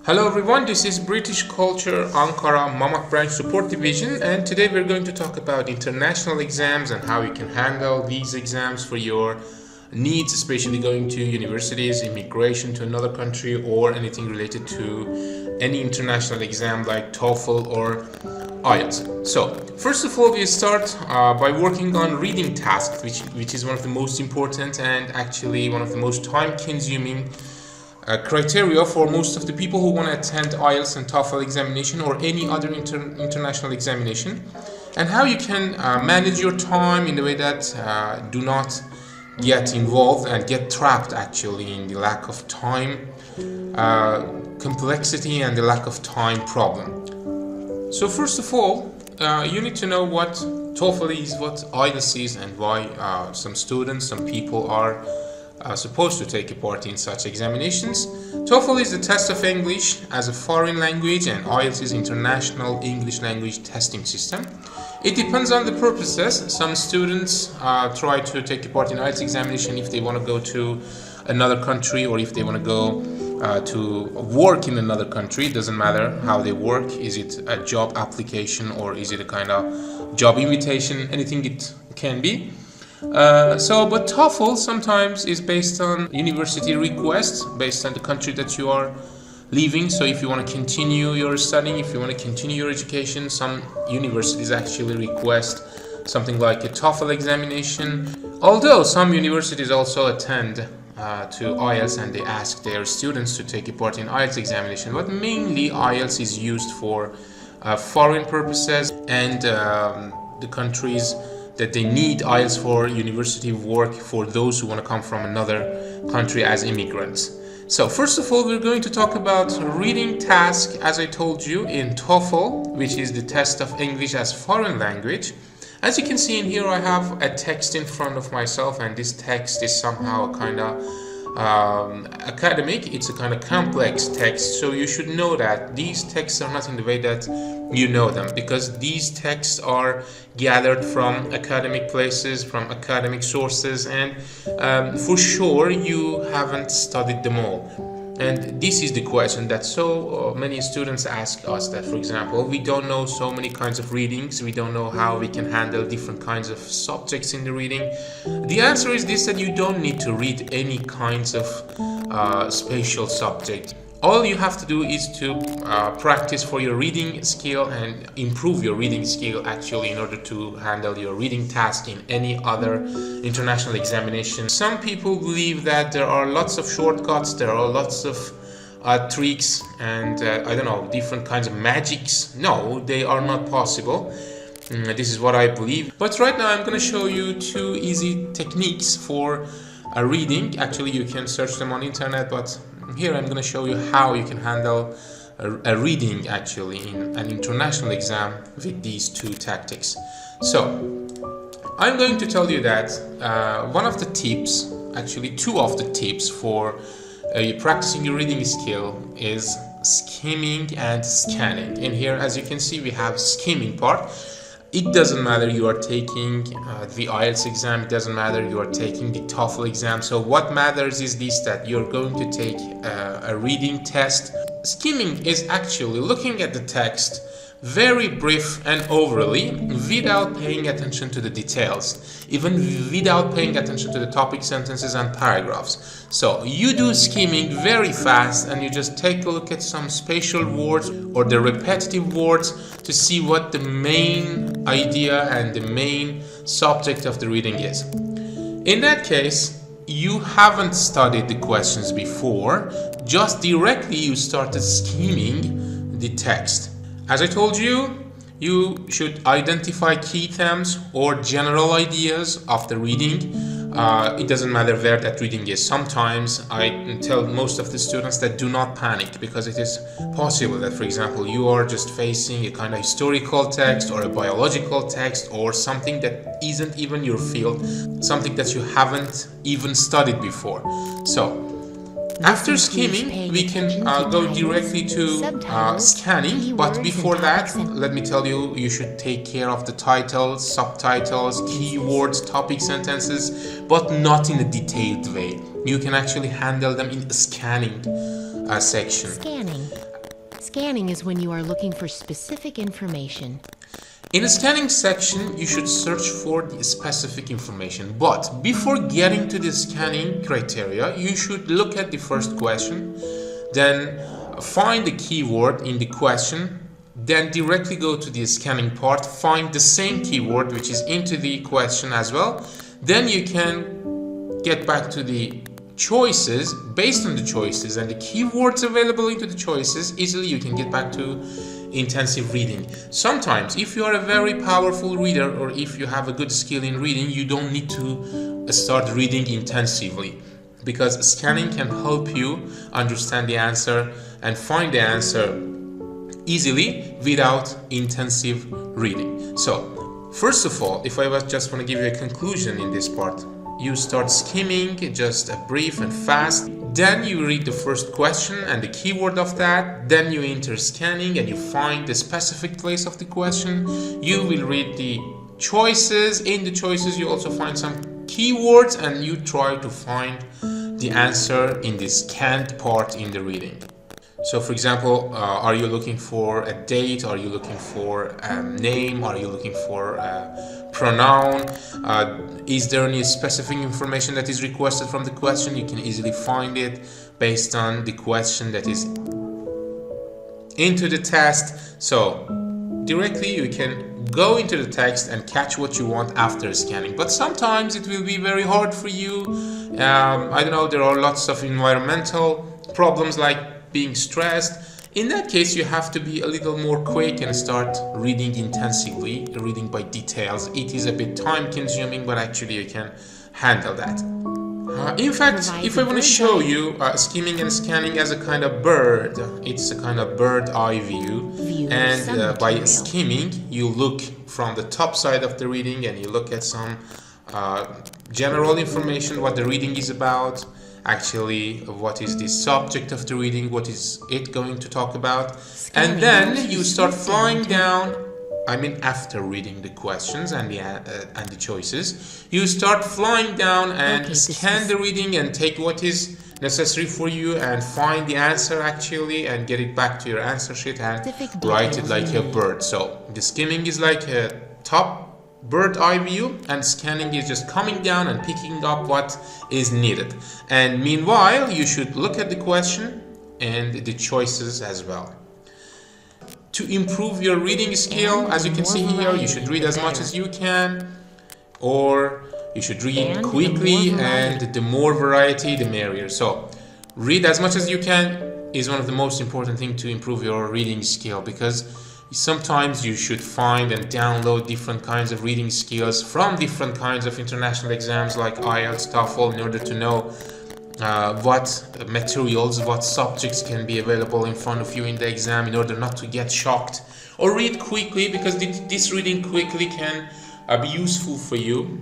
Hello everyone, this is British Culture Ankara Mamak Branch Support Division, and today we're going to talk about international exams and how you can handle these exams for your needs, especially going to universities, immigration to another country, or anything related to any international exam like TOEFL or IELTS. So first of all, we start by working on reading tasks, which is one of the most important and actually one of the most time-consuming criteria for most of the people who want to attend IELTS and TOEFL examination or any other international examination, and how you can manage your time in a way that do not get involved and get trapped actually in the lack of time complexity and the lack of time problem. So first of all, you need to know what TOEFL is, what IELTS is, and why some students, some people are supposed to take a part in such examinations. TOEFL is the test of English as a foreign language, and IELTS is International English Language Testing System. It depends on the purposes. Some students try to take a part in IELTS examination if they want to go to another country, or if they want to go to work in another country. It doesn't matter how they work. Is it a job application or is it a kind of job invitation? Anything it can be. But TOEFL sometimes is based on university requests, based on the country that you are leaving. So if you want to continue your studying, if you want to continue your education, some universities actually request something like a TOEFL examination. Although some universities also attend to IELTS and they ask their students to take a part in IELTS examination, but mainly IELTS is used for foreign purposes and the countries that they need IELTS for university work for those who want to come from another country as immigrants. So first of all, we're going to talk about reading task, as I told you, in TOEFL, which is the test of English as foreign language. As you can see in here, I have a text in front of myself, and this text is somehow kind of academic. It's a kind of complex text, so you should know that these texts are not in the way that you know them, because these texts are gathered from academic places, from academic sources, and for sure you haven't studied them all. And this is the question that so many students ask us, that for example, we don't know so many kinds of readings, we don't know how we can handle different kinds of subjects in the reading. The answer is this, that you don't need to read any kinds of special subject. All you have to do is to practice for your reading skill and improve your reading skill actually in order to handle your reading task in any other international examination. Some people believe that there are lots of shortcuts, there are lots of tricks and I don't know, different kinds of magics. No, they are not possible. This is what I believe. But right now I'm going to show you two easy techniques for reading. Actually, you can search them on internet, but here I'm going to show you how you can handle a reading actually in an international exam with these two tactics. So I'm going to tell you that one of the tips, actually two of the tips for practicing your reading skill is skimming and scanning. In here, as you can see, we have skimming part. It doesn't matter you are taking the IELTS exam, it doesn't matter you are taking the TOEFL exam. So what matters is this, that you're going to take a reading test. Skimming is actually looking at the text very brief and overly, without paying attention to the details, even without paying attention to the topic sentences and paragraphs. So you do skimming very fast and you just take a look at some special words or the repetitive words to see what the main idea and the main subject of the reading is. In that case, you haven't studied the questions before, just directly you started skimming the text. As I told you, you should identify key themes or general ideas of the reading. It doesn't matter where that reading is. Sometimes I tell most of the students that do not panic, because it is possible that, for example, you are just facing a kind of historical text or a biological text or something that isn't even your field, something that you haven't even studied before. So after skimming, we can go directly to scanning, but before that, let me tell you, you should take care of the titles, subtitles, keywords, topic sentences, but not in a detailed way. You can actually handle them in a scanning section. Scanning is when you are looking for specific information. In the scanning section, you should search for the specific information. But before getting to the scanning criteria, you should look at the first question, then find the keyword in the question, then directly go to the scanning part, find the same keyword which is into the question as well. Then you can get back to the choices. Based on the choices and the keywords available into the choices, easily you can get back to intensive reading. Sometimes if you are a very powerful reader, or if you have a good skill in reading, you don't need to start reading intensively, because scanning can help you understand the answer and find the answer easily without intensive reading. So first of all, if I just want to give you a conclusion in this part, you start skimming, just a brief and fast. Then you read the first question and the keyword of that. Then you enter scanning and you find the specific place of the question. You will read the choices. In the choices you also find some keywords, and you try to find the answer in the scanned part in the reading. So for example, are you looking for a date? Are you looking for a name? Are you looking for a pronoun? Is there any specific information that is requested from the question? You can easily find it based on the question that is into the test. So directly you can go into the text and catch what you want after scanning. But sometimes it will be very hard for you. I don't know, there are lots of environmental problems like being stressed. In that case, you have to be a little more quick and start reading intensively, reading by details. It is a bit time consuming, but actually you can handle that. In fact, if I want to show you skimming and scanning as a kind of bird, it's a kind of bird eye view. And by skimming, you look from the top side of the reading and you look at some general information, what the reading is about, actually what is the subject of the reading, what is it going to talk about, and then you start flying down. I mean, after reading the questions and the choices, you start flying down and scan the reading and take what is necessary for you and find the answer actually, and get it back to your answer sheet and write it like a bird. So the skimming is like a top bird eye view, and scanning is just coming down and picking up what is needed. And meanwhile, you should look at the question and the choices as well. To improve your reading skill, as you can see here, you should read as much as you can, or you should read quickly, and the more variety, the merrier. So read as much as you can is one of the most important things to improve your reading skill, because sometimes you should find and download different kinds of reading skills from different kinds of international exams like IELTS, TOEFL, in order to know what materials, what subjects can be available in front of you in the exam, in order not to get shocked. Or read quickly, because this reading quickly can be useful for you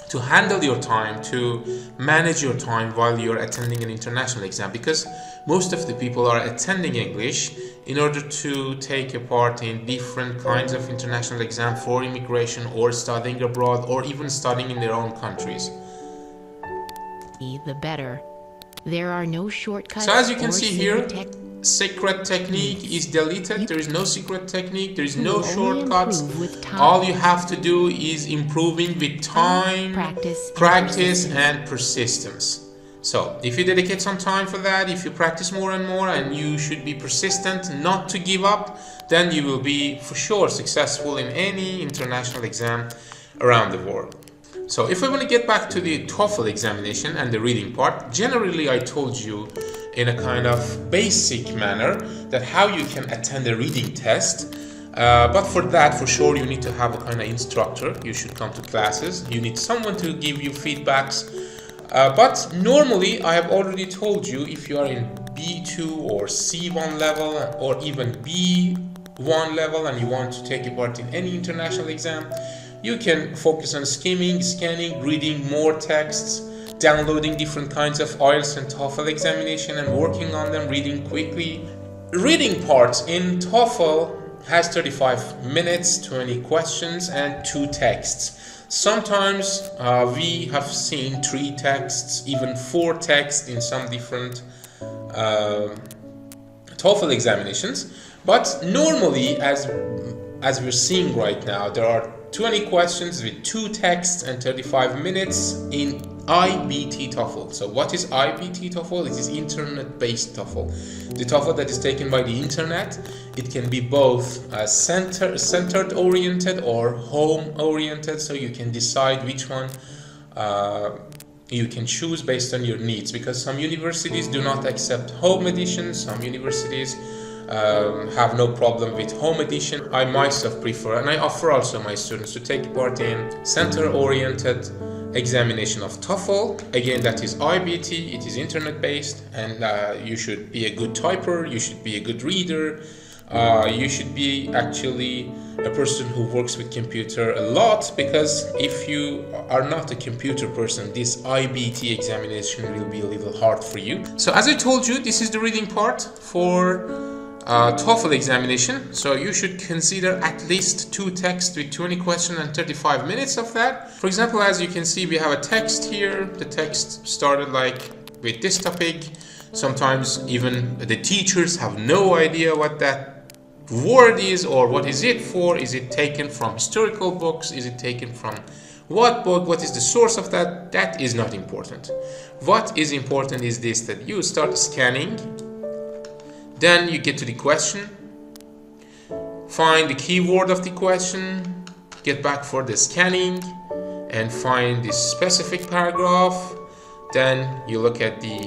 to handle your time, to manage your time while you're attending an international exam, because most of the people are attending English in order to take a part in different kinds of international exam for immigration, or studying abroad, or even studying in their own countries. The better. There are no shortcuts. So as you can see here, secret technique is deleted. There is no secret technique. There is no shortcuts. All you have to do is improving with time, practice and persistence. So if you dedicate some time for that, if you practice more and more, and you should be persistent not to give up, then you will be for sure successful in any international exam around the world. So if I want to get back to the TOEFL examination and the reading part, generally I told you in a kind of basic manner that how you can attend a reading test. But for that, for sure, you need to have a kind of instructor. You should come to classes. You need someone to give you feedbacks. But normally, I have already told you, if you are in B2 or C1 level, or even B1 level, and you want to take a part in any international exam, you can focus on skimming, scanning, reading more texts, downloading different kinds of IELTS and TOEFL examination and working on them, reading quickly. Reading parts in TOEFL has 35 minutes, 20 questions and 2 texts. Sometimes we have seen 3 texts, even 4 texts in some different TOEFL TOEFL examinations. But normally, as we're seeing right now, there are 20 questions with 2 texts and 35 minutes in IBT TOEFL. So what is IBT TOEFL? It is internet-based TOEFL. The TOEFL that is taken by the internet. It can be both centered oriented or home oriented, so you can decide which one you can choose based on your needs, because some universities do not accept home edition, some universities have no problem with home edition. I myself prefer, and I offer also my students to take part in center-oriented examination of TOEFL. Again, that is IBT, it is internet-based, and you should be a good typer, you should be a good reader, you should be actually a person who works with computer a lot, because if you are not a computer person, this IBT examination will be a little hard for you. So as I told you, this is the reading part for TOEFL examination. So you should consider at least 2 texts with 20 questions and 35 minutes of that. For example, as you can see, we have a text here. The text started like with this topic. Sometimes even the teachers have no idea what that word is or what is it for. Is it taken from historical books? Is it taken from what book? What is the source of that? That is not important. What is important is this, that you start scanning, then you get to the question, find the keyword of the question, get back for the scanning and find the specific paragraph. Then you look at the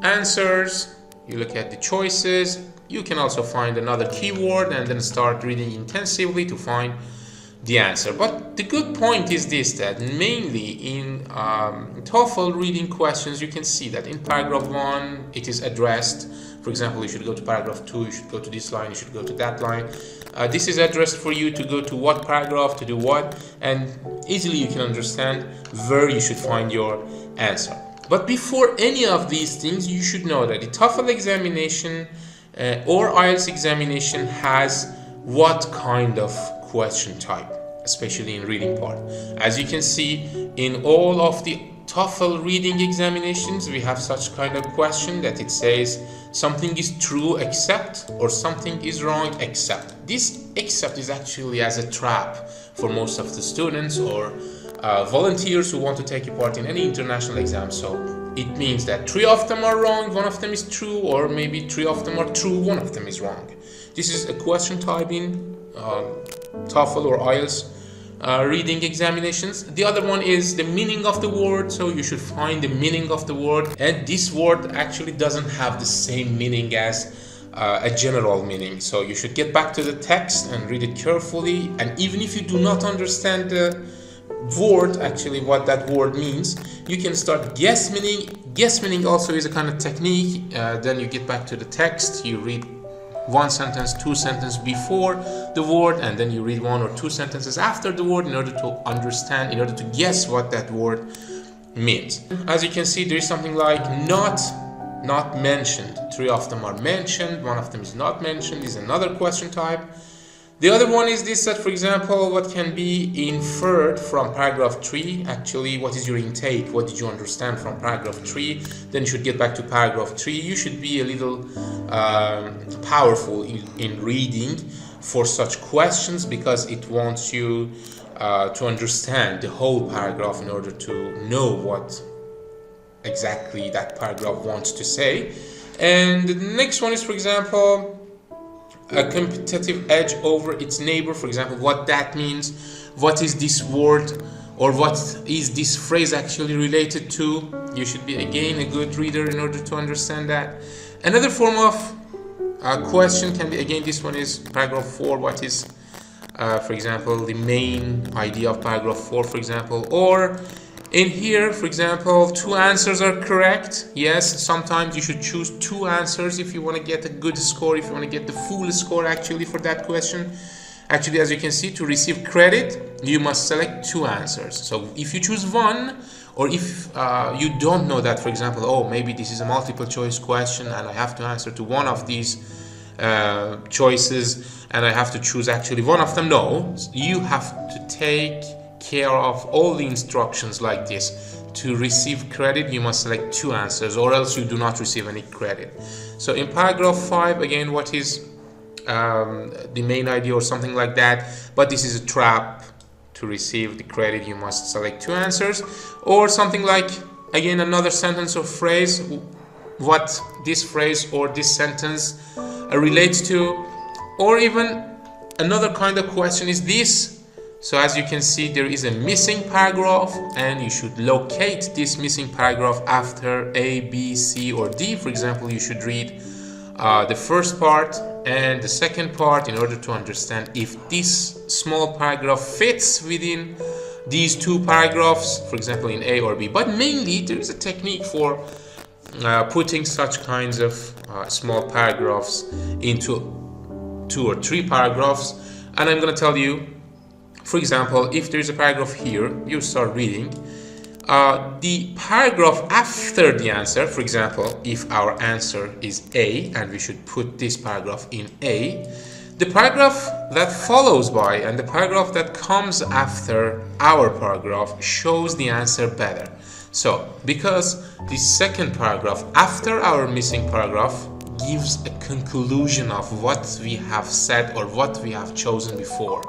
answers, you look at the choices. You can also find another keyword and then start reading intensively to find the answer. But the good point is this, that mainly in TOEFL reading questions, you can see that in paragraph 1 it is addressed. For example, you should go to paragraph 2, you should go to this line, you should go to that line. This is addressed for you to go to what paragraph, to do what, and easily you can understand where you should find your answer. But before any of these things, you should know that the TOEFL examination or IELTS examination has what kind of question type, especially in reading part. As you can see, in all of the TOEFL reading examinations, we have such kind of question that it says something is true except, or something is wrong except. This except is actually as a trap for most of the students or volunteers who want to take part in any international exam. So it means that 3 of them are wrong, 1 of them is true, or maybe 3 of them are true, 1 of them is wrong. This is a question type in TOEFL or IELTS reading examinations. The other one is the meaning of the word, so you should find the meaning of the word, and this word actually doesn't have the same meaning as a general meaning, so you should get back to the text and read it carefully. And even if you do not understand the word, actually what that word means, you can start guess meaning. Guess meaning also is a kind of technique. Then you get back to the text, you read 1 sentence, 2 sentences before the word, and then you read 1 or 2 sentences after the word in order to understand, in order to guess what that word means. As you can see, there is something like not mentioned. 3 of them are mentioned, 1 of them is not mentioned. Is another question type. The other one is this, that for example, what can be inferred from paragraph 3, actually what is your intake, what did you understand from paragraph 3, then you should get back to paragraph 3. You should be a little powerful in reading for such questions, because it wants you to understand the whole paragraph in order to know what exactly that paragraph wants to say. And the next one is, for example, a competitive edge over its neighbor. For example, what that means, what is this word or what is this phrase actually related to. You should be again a good reader in order to understand that. Another form of question can be, again, this one is paragraph 4, what is for example the main idea of paragraph 4, for example. Or in here, for example, 2 answers are correct. Yes, sometimes you should choose 2 answers if you want to get a good score, if you want to get the full score actually for that question. Actually, as you can see, to receive credit, you must select 2 answers. So if you choose 1, or if you don't know that, for example, oh, maybe this is a multiple choice question and I have to answer to 1 of these choices and I have to choose actually 1 of them. No, you have to take care of all the instructions like this. To receive credit, you must select 2 answers, or else you do not receive any credit. So in paragraph 5, again, what is the main idea or something like that, but this is a trap. To receive the credit, you must select 2 answers, or something like, again, another sentence or phrase, what this phrase or this sentence relates to, or even another kind of question is this. So as you can see, there is a missing paragraph, and you should locate this missing paragraph after A, B, C, or D. For example, you should read the first part and the second part in order to understand if this small paragraph fits within these 2 paragraphs, for example in A or B. But mainly there is a technique for putting such kinds of small paragraphs into 2 or 3 paragraphs, and I'm going to tell you, for example, if there's a paragraph here, you start reading. The paragraph after the answer, for example, if our answer is A and we should put this paragraph in A, the paragraph that follows by and the paragraph that comes after our paragraph shows the answer better. So, because the second paragraph after our missing paragraph gives a conclusion of what we have said or what we have chosen before.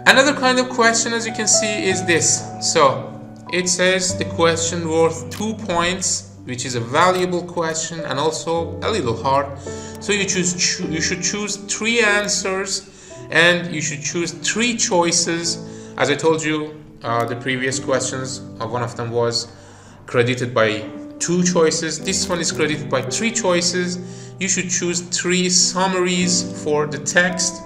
Another kind of question, as you can see, is this. So, it says the question worth 2 points, which is a valuable question and also a little hard. So you should choose 3 answers, and you should choose 3 choices. As I told you, the previous questions, one of them was credited by 2 choices. This one is credited by 3 choices. You should choose 3 summaries for the text.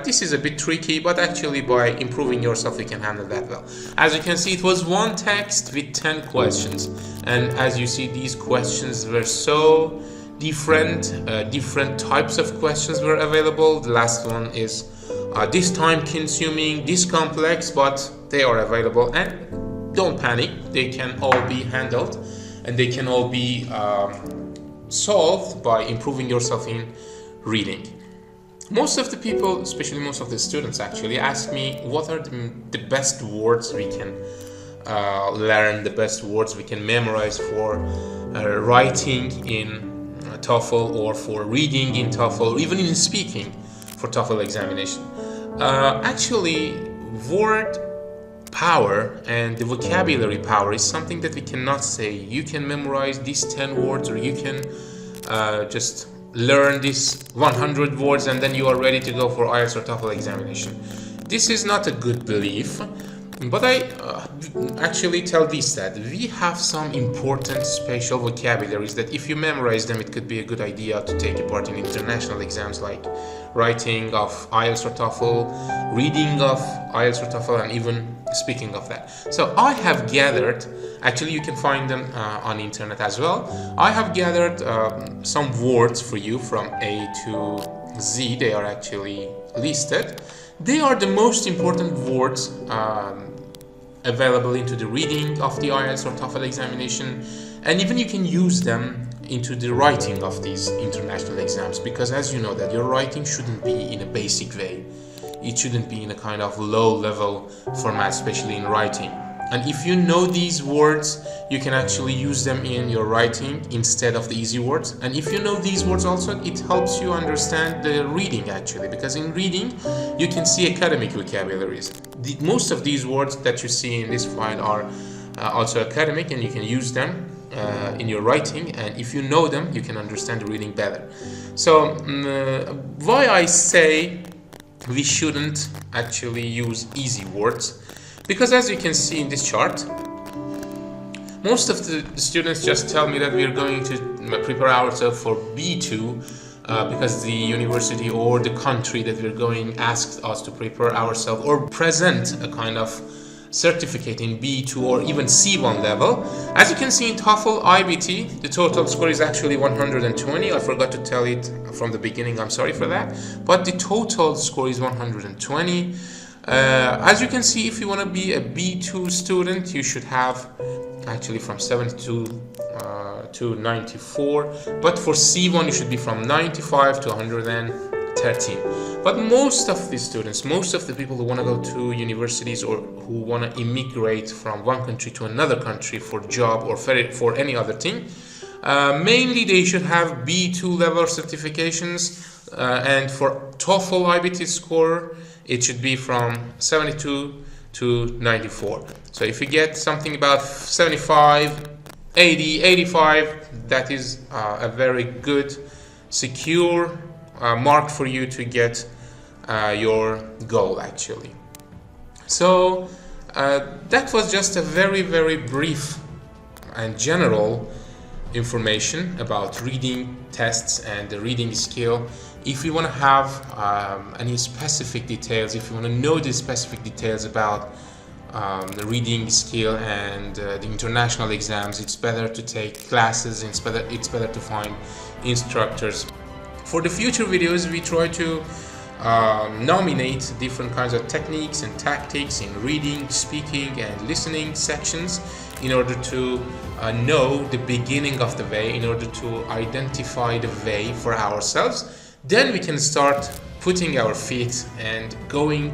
This is a bit tricky, but actually by improving yourself you can handle that well. As you can see, it was one text with 10 questions, and as you see, these questions were so different. Different types of questions were available. The last one is this time consuming, this complex, but they are available, and don't panic, they can all be handled and they can all be solved by improving yourself in reading. Most of the people, especially most of the students actually, ask me what are the best words we can learn, the best words we can memorize for writing in TOEFL, or for reading in TOEFL, or even in speaking for TOEFL examination. Actually, word power and the vocabulary power is something that we cannot say. You can memorize these 10 words, or you can just learn these 100 words and then you are ready to go for IELTS or TOEFL examination. This is not a good belief, but I actually tell this, that we have some important special vocabularies that if you memorize them, it could be a good idea to take part in international exams like writing of IELTS or TOEFL, reading of IELTS or TOEFL, and even speaking of that. So I have gathered, actually you can find them on internet as well. I have gathered some words for you from A to Z. They are actually listed. They are the most important words available into the reading of the IELTS or TOEFL examination, and even you can use them into the writing of these international exams, because as you know that your writing shouldn't be in a basic way. It shouldn't be in a kind of low level format, especially in writing. And if you know these words, you can actually use them in your writing instead of the easy words. And if you know these words also, it helps you understand the reading actually, because in reading you can see academic vocabularies. Most of these words that you see in this file are also academic, and you can use them in your writing, and if you know them, you can understand the reading better. So why I say we shouldn't actually use easy words, because as you can see in this chart, most of the students just tell me that we are going to prepare ourselves for B2 because the university or the country that we're going asked us to prepare ourselves or present a kind of certificate in B2 or even C1 level. As you can see in TOEFL IBT, the total score is actually 120. I forgot to tell it from the beginning, I'm sorry for that. But the total score is 120. As you can see, if you want to be a B2 student, you should have actually from 72 to 94. But for C1, you should be from 95 to 113. But most of the students, most of the people who want to go to universities or who want to immigrate from one country to another country for job or for any other thing, Mainly they should have B2 level certifications, and for TOEFL IBT score it should be from 72 to 94. So if you get something about 75, 80, 85, that is a very good, secure mark for you to get your goal actually. So that was just a very, very brief and general information about reading tests and the reading skill. If you want to have any specific details, if you want to know the specific details about the reading skill and the international exams, it's better to take classes, it's better to find instructors. For the future videos, we try to nominate different kinds of techniques and tactics in reading, speaking and listening sections in order to know the beginning of the way, in order to identify the way for ourselves. Then we can start putting our feet and going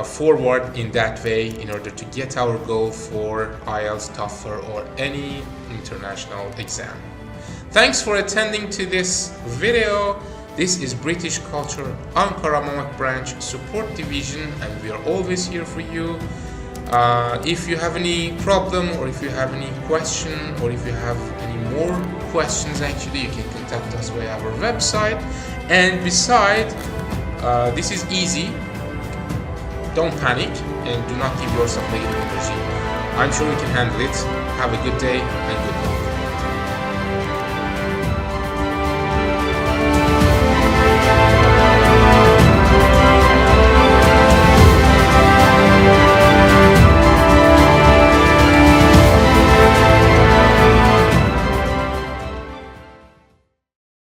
forward in that way in order to get our goal for IELTS, TOEFL or any international exam. Thanks for attending to this video. This is British Culture Ankara Mamak branch support division, and we are always here for you. If you have any problem, or if you have any question, or if you have any more questions, actually you can contact us via our website. And besides, this is easy. Don't panic and do not give yourself negative energy. I'm sure you can handle it. Have a good day and good luck.